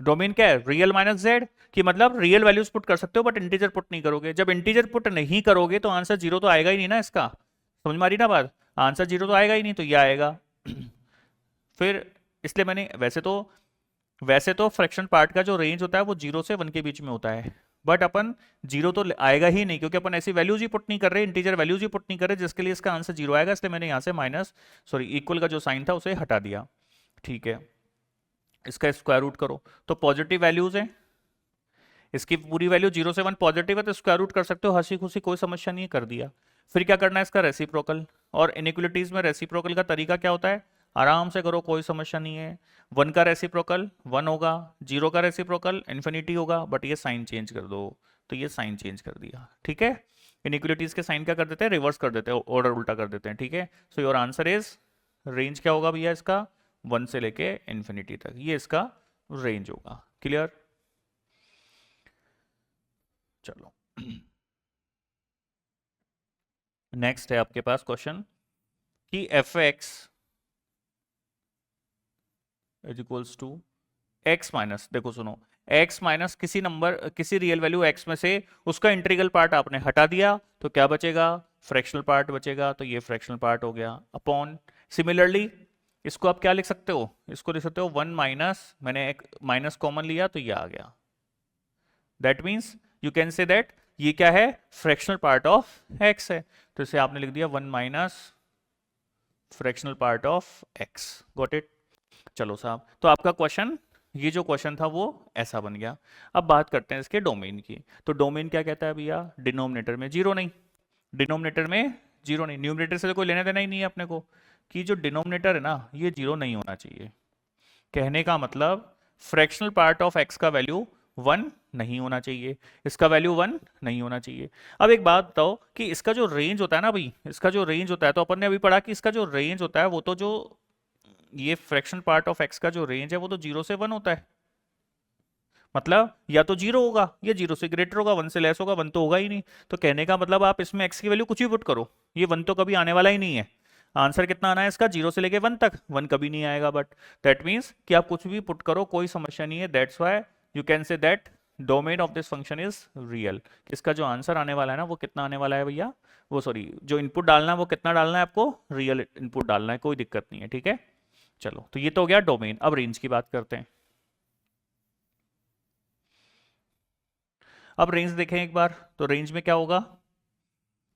डोमेन क्या है, रियल माइनस जेड, कि मतलब रियल वैल्यूज पुट कर सकते हो बट इंटीजर पुट नहीं करोगे। जब इंटीजर पुट नहीं करोगे तो आंसर 0 तो आएगा ही नहीं ना इसका, समझ में आ रही ना बात, आंसर 0 तो आएगा ही नहीं, तो ये आएगा। फिर इसलिए मैंने वैसे तो फ्रैक्शन पार्ट का जो रेंज होता है वो 0 से 1 के बीच में होता है, बट अपन 0 तो आएगा ही नहीं, क्योंकि अपन ऐसी वैल्यूज ही पुट नहीं कर रहे, इंटीजर वैल्यूज ही पुट नहीं कर रहे जिसके लिए इसका आंसर 0 आएगा। इसलिए मैंने यहाँ से इक्वल का जो साइन था उसे हटा दिया। ठीक है, इसका स्क्वायर रूट करो तो पॉजिटिव वैल्यूज है, इसकी पूरी वैल्यू 0 से 1 पॉजिटिव है, तो स्क्वायर रूट कर सकते हो, हंसी खुशी, कोई समस्या नहीं है, कर दिया। फिर क्या करना है, इसका रेसिप्रोकल। और इनइक्वलिटीज में रेसिप्रोकल का तरीका क्या होता है, आराम से करो, कोई समस्या नहीं है। 1 का रेसिप्रोकल 1 होगा, 0 का रेसिप्रोकल इन्फिनिटी होगा, बट ये साइन चेंज कर दो, तो ये साइन चेंज कर दिया। ठीक है, इनइक्वलिटीज के साइन क्या कर देते हैं, रिवर्स कर देते हैं, ऑर्डर उल्टा कर देते हैं। ठीक है, so your answer is, range क्या होगा भैया इसका, 1 से लेके इन्फिनिटी तक, ये इसका रेंज होगा। क्लियर, चलो नेक्स्ट है आपके पास क्वेश्चन कि F X is equals to X minus, देखो सुनो, एक्स माइनस किसी नंबर, किसी रियल वैल्यू एक्स में से उसका इंटीग्रल पार्ट आपने हटा दिया, तो क्या बचेगा, फ्रैक्शनल पार्ट बचेगा, तो ये फ्रैक्शनल पार्ट हो गया, अपॉन। सिमिलरली इसको आप क्या लिख सकते हो, इसको लिख सकते हो 1 माइनस, मैंने एक माइनस कॉमन लिया तो ये आ गया, that means you can say that ये क्या है, फ्रैक्शनल पार्ट ऑफ एक्स है। तो इसे आपने लिख दिया 1 minus fractional part of x. Got it, चलो साहब, तो आपका क्वेश्चन, ये जो क्वेश्चन था वो ऐसा बन गया। अब बात करते हैं इसके डोमेन की। तो डोमेन क्या कहता है भैया, डिनोमिनेटर में 0 नहीं, डिनोमिनेटर में 0 नहीं, न्यूमिनेटर से तो कोई लेना देना ही नहीं है अपने को, कि जो डिनोमिनेटर है ना ये 0 नहीं होना चाहिए। कहने का मतलब फ्रैक्शनल पार्ट ऑफ एक्स का वैल्यू 1 नहीं होना चाहिए, इसका वैल्यू 1 नहीं होना चाहिए। अब एक बात बताओ कि इसका जो रेंज होता है ना भाई, इसका जो रेंज होता है, तो अपन ने अभी पढ़ा कि इसका जो रेंज होता है वो तो जो ये फ्रैक्शन पार्ट ऑफ एक्स का जो रेंज है वो तो 0 से 1 होता है, मतलब या तो 0 होगा या 0 से ग्रेटर होगा, 1 से लेस होगा, 1 तो होगा ही नहीं। तो कहने का मतलब आप इसमें एक्स की वैल्यू कुछ भी पुट करो, ये 1 तो कभी आने वाला ही नहीं है। आंसर कितना आना है इसका, 0 से लेके 1 तक, 1 कभी नहीं आएगा। बट दैट मीन्स कि आप कुछ भी पुट करो, कोई समस्या नहीं है। That's why you can say that domain of this function is real. इसका जो आंसर आने वाला है ना वो कितना आने वाला है भैया, वो सॉरी जो इनपुट डालना है वो कितना डालना है आपको, रियल इनपुट डालना है, कोई दिक्कत नहीं है। ठीक है, चलो, तो ये तो हो गया डोमेन। अब रेंज की बात करते हैं। अब रेंज देखें एक बार, तो रेंज में क्या होगा,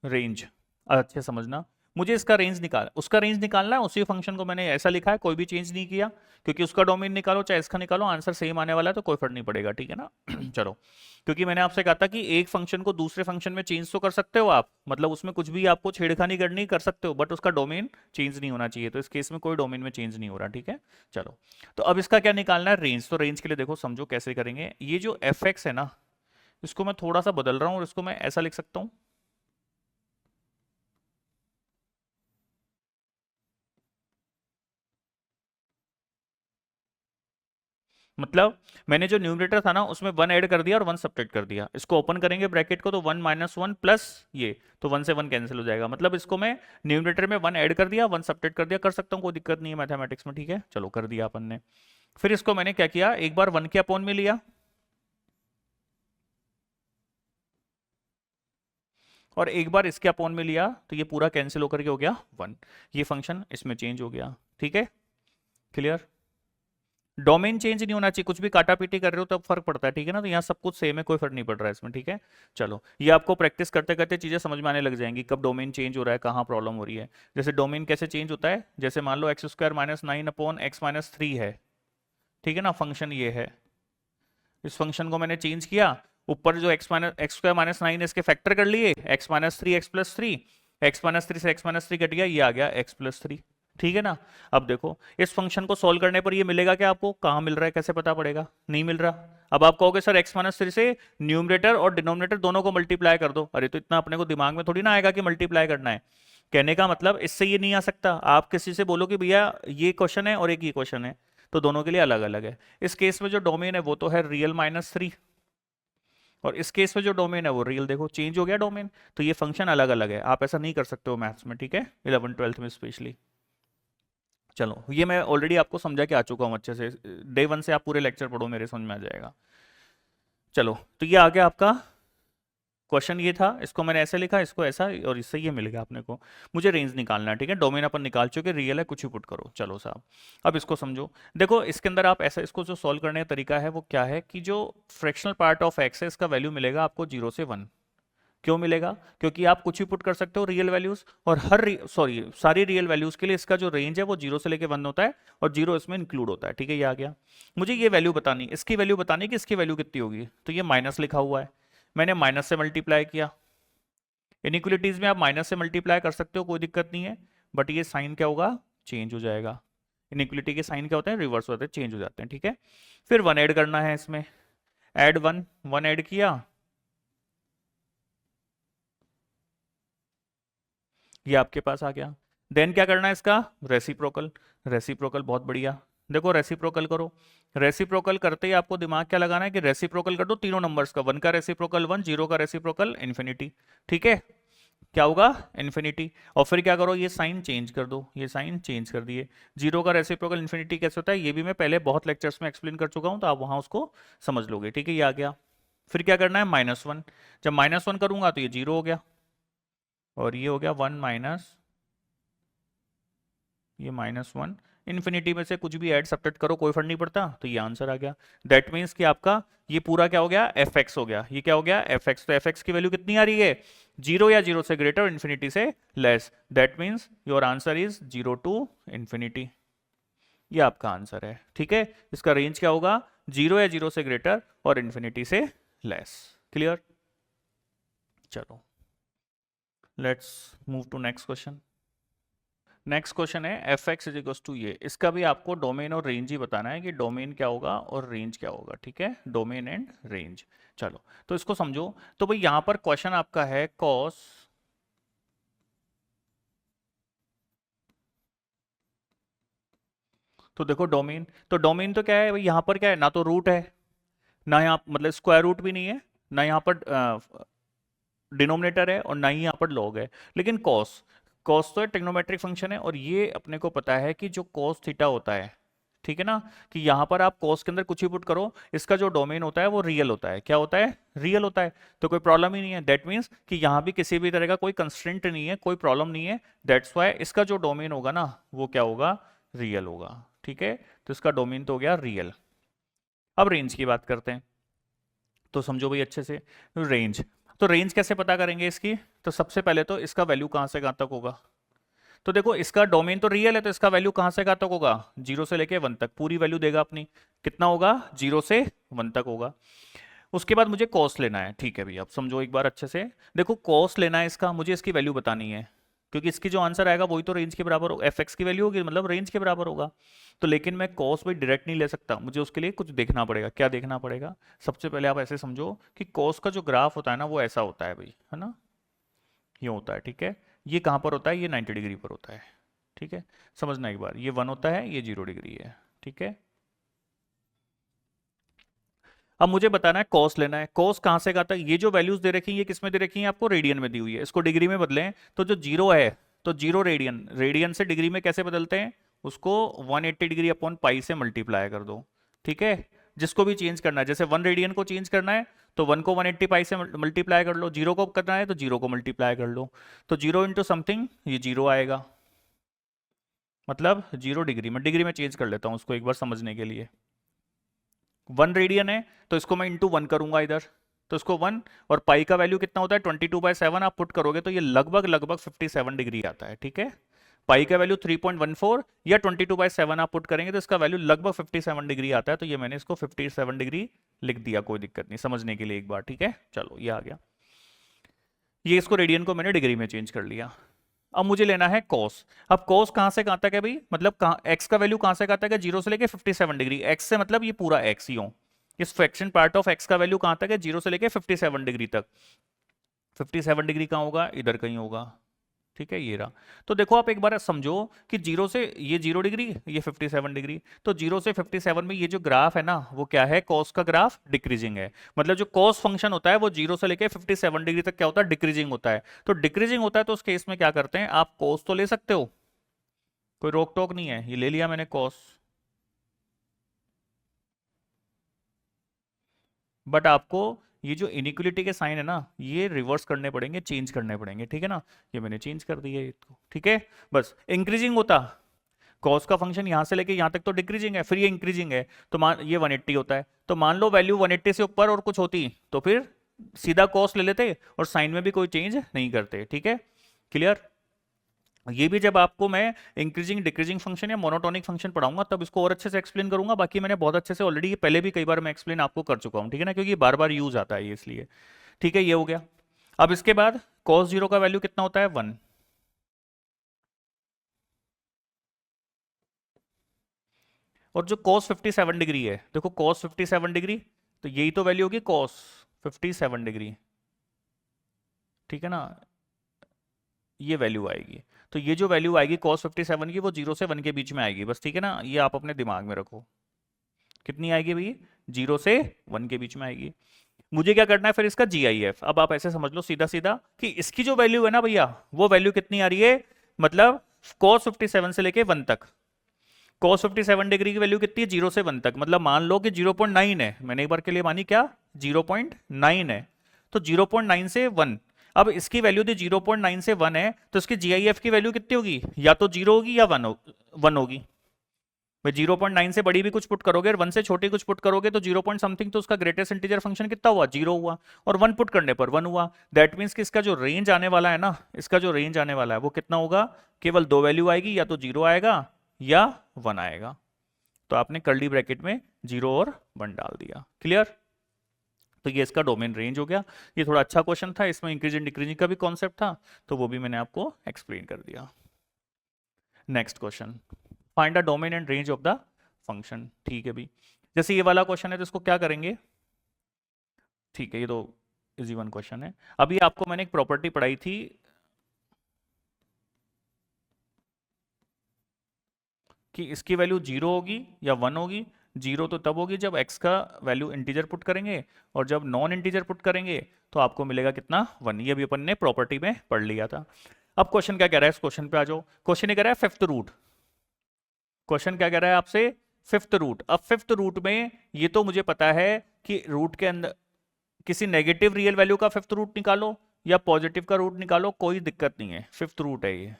रेंज अच्छे समझना, मुझे इसका रेंज उसका रेंज निकालना है, उसी फंक्शन को मैंने ऐसा लिखा है, कोई भी चेंज नहीं किया, क्योंकि उसका डोमेन निकालो चाहे इसका निकालो आंसर सेम आने वाला है, तो कोई फर्क नहीं पड़ेगा। ठीक है ना चलो, क्योंकि मैंने आपसे कहा था कि एक फंक्शन को दूसरे फंक्शन में चेंज तो कर सकते हो आप, मतलब उसमें कुछ भी आपको छेड़खानी करनी कर सकते हो, बट उसका डोमेन चेंज नहीं होना चाहिए। तो इस केस में कोई डोमेन में चेंज नहीं हो रहा। ठीक है, चलो, तो अब इसका क्या निकालना है, रेंज। तो रेंज के लिए देखो, समझो कैसे करेंगे। ये जो एफ एक्स है ना, इसको मैं थोड़ा सा बदल रहा हूँ और इसको मैं ऐसा लिख सकता हूँ, मतलब मैंने जो न्यूमरेटर था ना उसमें 1 ऐड कर दिया और 1 सब्ट्रैक्ट कर दिया। इसको ओपन करेंगे ब्रैकेट को तो 1 माइनस 1 प्लस ये, तो 1 से 1 कैंसिल हो जाएगा। मतलब इसको मैं न्यूमरेटर में 1 ऐड कर दिया, 1 सब्ट्रैक्ट कर दिया, कर सकता हूँ, कोई दिक्कत नहीं है मैथमेटिक्स में, ठीक है। चलो कर दिया अपन ने। फिर इसको मैंने क्या किया, एक बार 1 के अपॉन में लिया और एक बार इसके अपॉन में लिया, तो ये पूरा कैंसिल होकर के हो गया 1। ये फंक्शन इसमें चेंज हो गया, ठीक है, क्लियर। डोमेन चेंज नहीं होना चाहिए, कुछ भी काटा पीटी कर रहे हो तब फर्क पड़ता है, ठीक है ना। तो यहाँ सब कुछ सेम है, कोई फर्क नहीं पड़ रहा है इसमें, ठीक है। चलो ये आपको प्रैक्टिस करते करते चीजें समझ में आने लग जाएंगी, कब डोमेन चेंज हो रहा है, कहाँ प्रॉब्लम हो रही है। जैसे डोमेन कैसे चेंज होता है, जैसे मान लो X square minus 9 upon X minus 3 है, ठीक है ना, फंक्शन ये है। इस फंक्शन को मैंने चेंज किया, ऊपर जो एक्स स्क्वायर माइनस 9 इसके फैक्टर कर लिए, x minus 3 x plus 3, x minus 3 से एक्स माइनस 3 कट गया, ये आ गया एक्स प्लस 3, ठीक है ना। अब देखो इस फंक्शन को सॉल्व करने पर ये मिलेगा क्या आपको, कहाँ मिल रहा है, कैसे पता पड़ेगा, नहीं मिल रहा। अब आप कहोगे सर एक्स माइनस 3 से न्यूमरेटर और डिनोमिनेटर दोनों को मल्टीप्लाई कर दो। अरे तो इतना अपने को दिमाग में थोड़ी ना आएगा कि मल्टीप्लाई करना है। कहने का मतलब इससे ये नहीं आ सकता। आप किसी से बोलो कि भैया ये क्वेश्चन है और एक ये क्वेश्चन है, तो दोनों के लिए अलग अलग है। इस केस में जो डोमेन है वो तो है रियल माइनस 3, और इस केस में जो डोमेन है वो रियल। देखो चेंज हो गया डोमेन, तो ये फंक्शन अलग अलग है, आप ऐसा नहीं कर सकते हो मैथ्स में, ठीक है, 11 12th में स्पेशली। चलो ये मैं ऑलरेडी आपको समझा के आ चुका हूँ अच्छे से, डे 1 से आप पूरे लेक्चर पढ़ो, मेरे समझ में आ जाएगा। चलो तो ये आ गया आपका क्वेश्चन, ये था, इसको मैंने ऐसे लिखा, इसको ऐसा, और इससे ये मिल गया अपने को। मुझे रेंज निकालना है, ठीक है, डोमेन अपन निकाल चुके, रियल है, कुछ भी पुट करो। चलो साहब अब इसको समझो। देखो इसके अंदर आप ऐसा, इसको जो सॉल्व करने का तरीका है वो क्या है कि जो फ्रैक्शनल पार्ट ऑफ एक्स है इसका वैल्यू मिलेगा आपको 0 से 1। क्यों मिलेगा, क्योंकि आप कुछ भी पुट कर सकते हो रियल वैल्यूज, और सारी रियल वैल्यूज के लिए इसका जो रेंज है वो 0 से लेके 1 होता है, और 0 इसमें इंक्लूड होता है, ठीक है। ये आ गया। मुझे ये वैल्यू बतानी, इसकी वैल्यू बतानी कि इसकी वैल्यू कितनी होगी, तो ये माइनस लिखा हुआ है, मैंने माइनस से मल्टीप्लाई किया। इनइक्वलिटीज में आप माइनस से मल्टीप्लाई कर सकते हो, कोई दिक्कत नहीं है, बट ये साइन क्या होगा, चेंज हो जाएगा। इनइक्वलिटी के साइन क्या होते हैं, रिवर्स होते हैं, चेंज हो जाते हैं, ठीक है। फिर 1 ऐड करना है इसमें, ऐड 1, 1 ऐड किया, ये आपके पास आ गया। देन क्या करना है इसका, रेसिप्रोकल। रेसिप्रोकल बहुत बढ़िया, देखो रेसिप्रोकल करो। रेसिप्रोकल करते ही आपको दिमाग क्या लगाना है कि रेसिप्रोकल कर दो तीनों नंबर्स का, 1 का रेसिप्रोकल 1, 0 का रेसिप्रोकल इन्फिनिटी, ठीक है, क्या होगा, इन्फिनिटी। और फिर क्या करो, ये साइन चेंज कर दो, ये साइन चेंज कर दिए। 0 का रेसिप्रोकल इन्फिनिटी कैसे होता है ये भी मैं पहले बहुत लेक्चर्स में एक्सप्लेन कर चुका हूं, तो आप वहां उसको समझ लोगे, ठीक है। ये आ गया। फिर क्या करना है, -1, जब -1 करूंगा तो ये 0 हो गया, और ये हो गया 1 माइनस, ये -1। इन्फिनिटी में से कुछ भी ऐड सब्ट्रैक्ट करो, कोई फर्क नहीं पड़ता, तो ये आंसर आ गया। दैट मीन्स कि आपका ये पूरा क्या हो गया, एफ एक्स हो गया। ये क्या हो गया, एफ एक्स। तो एफ एक्स की वैल्यू कितनी आ रही है, 0 या 0 से ग्रेटर, इन्फिनिटी से less. That means your answer is 0 to infinity. ये आपका आंसर है, ठीक है। इसका रेंज क्या होगा, 0 या 0 से ग्रेटर और इन्फिनिटी से लेस। क्लियर। चलो let's move to next question. Next question है F X is equal to ये, इसका भी आपको डोमेन और रेंज ही बताना है कि डोमेन क्या होगा और रेंज क्या होगा, ठीक है, डोमेन एंड रेंज। चलो तो इसको समझो। तो भाई यहां पर क्वेश्चन आपका है कॉस, तो देखो डोमेन, तो डोमेन तो क्या है भाई, यहां पर क्या है, ना तो रूट है, ना यहाँ मतलब स्क्वायर रूट भी नहीं है, ना यहाँ पर डिनोमिनेटर है, और ना ही यहाँ पर लॉग है। लेकिन कॉस, कॉस तो ट्रिग्नोमेट्रिक फंक्शन है, और ये अपने को पता है कि जो कॉस थीटा होता है, ठीक है ना, कि यहां पर आप कॉस के अंदर कुछ भी पुट करो, इसका जो डोमेन होता है वो रियल होता है। क्या होता है, रियल होता है, तो कोई प्रॉब्लम ही नहीं है। दैट मीन्स कि यहां भी किसी भी तरह का कोई कंस्ट्रेंट नहीं है, कोई प्रॉब्लम नहीं है। दैट्स वाई इसका जो डोमेन होगा ना वो क्या होगा, रियल होगा, ठीक है। तो इसका डोमेन तो हो गया रियल। अब रेंज की बात करते हैं, तो समझो भाई अच्छे से, रेंज, तो रेंज कैसे पता करेंगे इसकी, तो सबसे पहले तो इसका वैल्यू कहां से कहां तक होगा। तो देखो इसका डोमेन तो रियल है, तो इसका वैल्यू कहां से कहां तक होगा, 0 से लेके 1 तक पूरी वैल्यू देगा अपनी। कितना होगा, 0 से 1 तक होगा। उसके बाद मुझे कॉस लेना है, ठीक है भैया, अब समझो एक बार अच्छे से। देखो कॉस लेना है इसका, मुझे इसकी वैल्यू बतानी है, क्योंकि इसकी जो आंसर आएगा वही तो रेंज के बराबर होगा, एफ एक्स की वैल्यू होगी, मतलब रेंज के बराबर होगा। तो लेकिन मैं कॉस भाई डायरेक्ट नहीं ले सकता, मुझे उसके लिए कुछ देखना पड़ेगा। क्या देखना पड़ेगा, सबसे पहले आप ऐसे समझो कि कॉस का जो ग्राफ होता है ना वो ऐसा होता है भाई, है ना, ये होता है, ठीक है। ये कहाँ पर होता है, ये 90 डिग्री पर होता है, ठीक है। समझना एक बार, ये 1 होता है, ये 0 डिग्री है, ठीक है। अब मुझे बताना है कॉस लेना है। कॉस कहाँ से आता है? ये जो वैल्यूज दे रखी है ये किस में दे रखी है आपको? रेडियन में दी हुई है। इसको डिग्री में बदलें तो जो जीरो है तो जीरो रेडियन, रेडियन से डिग्री में कैसे बदलते हैं? उसको 180 डिग्री अपॉन पाई से मल्टीप्लाई कर दो। ठीक है, जिसको भी चेंज करना है, जैसे 1 रेडियन को चेंज करना है तो 1 को 180 पाई से मल्टीप्लाई कर लो, जीरो को करना है तो जीरो को मल्टीप्लाई कर लो। तो जीरो इंटू समथिंग ये जीरो आएगा, मतलब जीरो डिग्री। मैं डिग्री में चेंज कर लेता हूँ उसको एक बार समझने के लिए। 1 रेडियन है तो इसको मैं इंटू 1 करूंगा इधर, तो इसको 1, और पाई का वैल्यू कितना होता है 22/7, आप पुट करोगे तो ये लगभग लगभग 57 डिग्री आता है। ठीक है, पाई का वैल्यू 3.14 या 22/7 आप पुट करेंगे तो इसका वैल्यू लगभग 57 डिग्री आता है। तो ये मैंने इसको 57 डिग्री लिख दिया, कोई दिक्कत नहीं समझने के लिए एक बार। ठीक है, चलो ये आ गया। ये इसको रेडियन को मैंने डिग्री में चेंज कर लिया। अब मुझे लेना है कॉस। अब कॉस कहां से कहां तक है भाई? मतलब कहां एक्स का वैल्यू कहां से कहां तक है? जीरो से लेके 57 डिग्री। एक्स से मतलब ये पूरा एक्स ही हो, इस फ्रैक्शन पार्ट ऑफ एक्स का वैल्यू कहां तक है? जीरो से लेके 57 डिग्री तक। 57 डिग्री कहां होगा? इधर कहीं होगा। ठीक है, ये रहा। तो देखो आप एक बार समझो कि जीरो से ये 0 डिग्री, ये 57 डिग्री, तो जीरो से 57 में ये जो ग्राफ है ना वो क्या है? कॉस का ग्राफ डिक्रीजिंग है। मतलब जो कॉस फंक्शन होता है वो जीरो से लेके 57 डिग्री तक क्या होता है? डिक्रीजिंग होता है। तो डिक्रीजिंग होता है तो उस केस में क्या करते हैं आप? कॉस तो ले सकते हो, कोई रोक टोक नहीं है, ये ले लिया मैंने कॉस। बट आपको ये जो इनिक्वलिटी के साइन है ना ये रिवर्स करने पड़ेंगे, चेंज करने पड़ेंगे। ठीक है ना, ये मैंने चेंज कर दिया इसको। ठीक है, बस इंक्रीजिंग होता कॉस का फंक्शन यहां से लेके यहां तक तो डिक्रीजिंग है, फिर ये इंक्रीजिंग है तो मान ये 180 होता है। तो मान लो वैल्यू 180 से ऊपर और कुछ होती तो फिर सीधा कॉस ले लेते और साइन में भी कोई चेंज नहीं करते। ठीक है, क्लियर? ये भी जब आपको मैं इंक्रीजिंग डिक्रीजिंग फंक्शन या मोनोटोनिक फंक्शन पढ़ाऊंगा तब इसको और अच्छे से एक्सप्लेन करूंगा। बाकी मैंने बहुत अच्छे से ऑलरेडी पहले भी कई बार मैं एक्सप्लेन आपको कर चुका हूं। ठीक है ना, क्योंकि बार बार यूज आता है ये इसलिए। ठीक है, ये हो गया। अब इसके बाद cos जीरो का वैल्यू कितना होता है? 1। और जो cos 57 डिग्री है, देखो cos 57 डिग्री तो यही तो वैल्यू होगी cos 57 डिग्री। ठीक है ना, ये वैल्यू आएगी। तो ये जो वैल्यू आएगी cos 57 की वो 0 से 1 के बीच में आएगी बस। ठीक है ना, ये आप अपने दिमाग में रखो। कितनी आएगी भाई? 0 से 1 के बीच में आएगी। मुझे क्या करना है फिर इसका GIF। अब आप ऐसे समझ लो सीधा सीधा कि इसकी जो वैल्यू है ना भैया वो वैल्यू कितनी आ रही है? मतलब cos 57 से लेके 1 तक। cos 57 डिग्री की वैल्यू कितनी है? 0 से 1 तक। मतलब मान लो कि 0.9 है, मैंने एक बार के लिए मानी क्या? 0.9 है। तो 0.9 से 1। अब इसकी वैल्यू थी 0.9 से 1 है तो इसकी GIF की वैल्यू कितनी होगी? या तो 0 होगी या 1 होगी। भाई 0.9 से बड़ी भी कुछ पुट करोगे और 1 से छोटी कुछ पुट करोगे तो 0 पॉइंट समथिंग, तो उसका ग्रेटेस्ट इंटीजर फंक्शन कितना हुआ? 0 हुआ। और 1 पुट करने पर 1 हुआ। दैट मीन्स कि इसका जो रेंज आने वाला है ना, इसका जो रेंज आने वाला है वो कितना होगा? केवल दो वैल्यू आएगी, या तो 0 आएगा या 1 आएगा। तो आपने कर्ली ब्रैकेट में 0 और 1 डाल दिया। क्लियर? तो ये इसका डोमेन रेंज हो गया। ये थोड़ा अच्छा क्वेश्चन था, इसमें इंक्रीजिंग डिक्रीजिंग का भी कॉन्सेप्ट था तो वो भी मैंने आपको एक्सप्लेन कर दिया। Next question, find the domain and range of the function. ठीक है भी, जैसे ये वाला क्वेश्चन है तो इसको क्या करेंगे? ठीक है, ये तो इजी वन क्वेश्चन है। अभी आपको मैंने एक प्रॉपर्टी पढ़ाई थी कि इसकी वैल्यू 0 होगी या 1 होगी। 0 तो तब होगी जब x का वैल्यू इंटीजर पुट करेंगे और जब नॉन इंटीजर पुट करेंगे तो आपको मिलेगा कितना? 1। ये भी अपन ने प्रॉपर्टी में पढ़ लिया था। अब क्वेश्चन क्या कह रहा है? इस क्वेश्चन पे आ जाओ। क्वेश्चन ये कह रहा है फिफ्थ रूट। क्वेश्चन क्या कह रहा है आपसे? Fifth root. अब फिफ्थ रूट में ये तो मुझे पता है कि रूट के अंदर किसी नेगेटिव रियल वैल्यू का फिफ्थ रूट निकालो या पॉजिटिव का रूट निकालो, कोई दिक्कत नहीं है। फिफ्थ रूट है ये।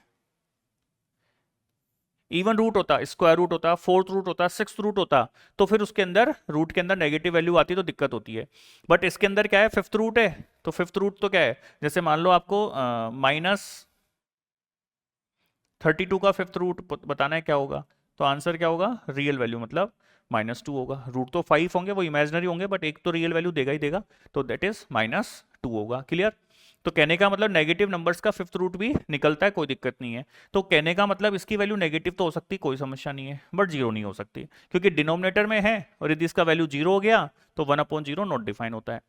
इवन रूट होता, स्क्वायर रूट होता, फोर्थ रूट होता, सिक्स रूट होता तो फिर उसके अंदर रूट के अंदर नेगेटिव वैल्यू आती तो दिक्कत होती है। बट इसके अंदर क्या है? फिफ्थ रूट है। तो फिफ्थ रूट तो क्या है? जैसे मान लो आपको -32 का फिफ्थ रूट बताना है, क्या होगा? तो आंसर क्या होगा? रियल वैल्यू, मतलब -2 होगा। रूट तो 5 होंगे, वो इमेजिनरी होंगे, बट एक तो रियल वैल्यू देगा ही देगा, तो दैट इज -2 होगा। क्लियर? तो कहने का मतलब नेगेटिव नंबर्स का फिफ्थ रूट भी निकलता है, कोई दिक्कत नहीं है। तो कहने का मतलब इसकी वैल्यू नेगेटिव तो हो सकती, कोई समस्या नहीं है, बट जीरो नहीं हो सकती क्योंकि डिनोमिनेटर में है और यदि इसका वैल्यू 0 हो गया तो 1/0 नॉट डिफाइन होता है।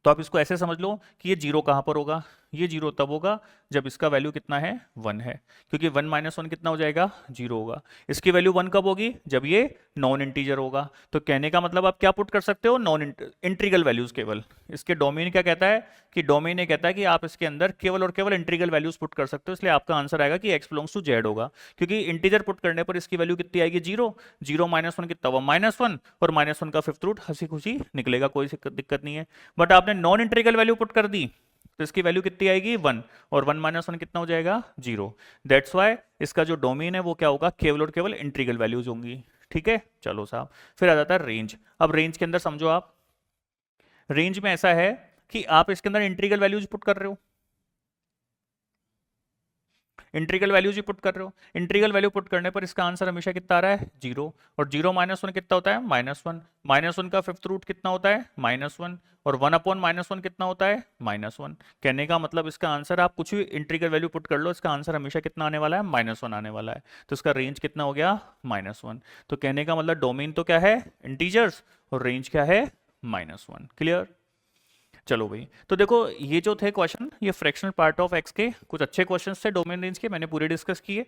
तो आप इसको ऐसे समझ लो कि ये 0 कहां पर होगा? ये जीरो तब होगा जब इसका वैल्यू कितना है 1 है, क्योंकि 1 माइनस 1 कितना हो जाएगा 0 होगा। इसकी वैल्यू 1 कब होगी जब ये नॉन इंटीजर होगा। तो कहने का मतलब आप क्या पुट कर सकते हो, नॉन इंटीग्रल वैल्यूज केवल। इसके डोमेन क्या कहता है कि डोमेन ये कहता है कि आप इसके अंदर केवल और केवल इंटीग्रल वैल्यूज पुट कर सकते हो, इसलिए आपका आंसर आएगा कि x बिलोंग्स टू जेड होगा, क्योंकि इंटीजर पुट करने पर इसकी वैल्यू कितनी आएगी 0, 0 माइनस 1 कितना हुआ -1, और -1 का फिफ्थ रूट हंसी खुशी निकलेगा, कोई दिक्कत नहीं है। बट आपने नॉन इंटीग्रल वैल्यू पुट कर दी तो इसकी वैल्यू कितनी आएगी 1, और 1 माइनस 1 कितना हो जाएगा 0। दैट्स वाई इसका जो डोमेन है वो क्या होगा, केवल और केवल इंटीग्रल वैल्यूज होंगी। ठीक है, चलो साहब। फिर आ जाता है रेंज। अब रेंज के अंदर समझो आप, रेंज में ऐसा है कि आप इसके अंदर इंटीग्रल वैल्यूज पुट कर रहे हो, इंटीग्रल वैल्यूज ही पुट कर रहे हो। इंटीग्रल वैल्यू पुट करने पर इसका आंसर हमेशा कितना आ रहा है 0, और 0 माइनस 1 कितना होता है -1, -1 का फिफ्थ रूट कितना होता है -1, और 1 अपॉन -1 कितना होता है -1। कहने का मतलब इसका आंसर आप कुछ भी इंटीग्रल वैल्यू पुट कर लो, इसका आंसर हमेशा कितना आने वाला है -1 आने वाला है। तो इसका रेंज कितना हो गया -1। तो कहने का मतलब डोमेन तो क्या है इंटीजर्स, और रेंज क्या है -1। क्लियर। चलो भाई, तो देखो ये जो थे क्वेश्चन, ये फ्रैक्शनल पार्ट ऑफ एक्स के कुछ अच्छे क्वेश्चन थे, डोमेन रेंज के मैंने पूरे डिस्कस किए।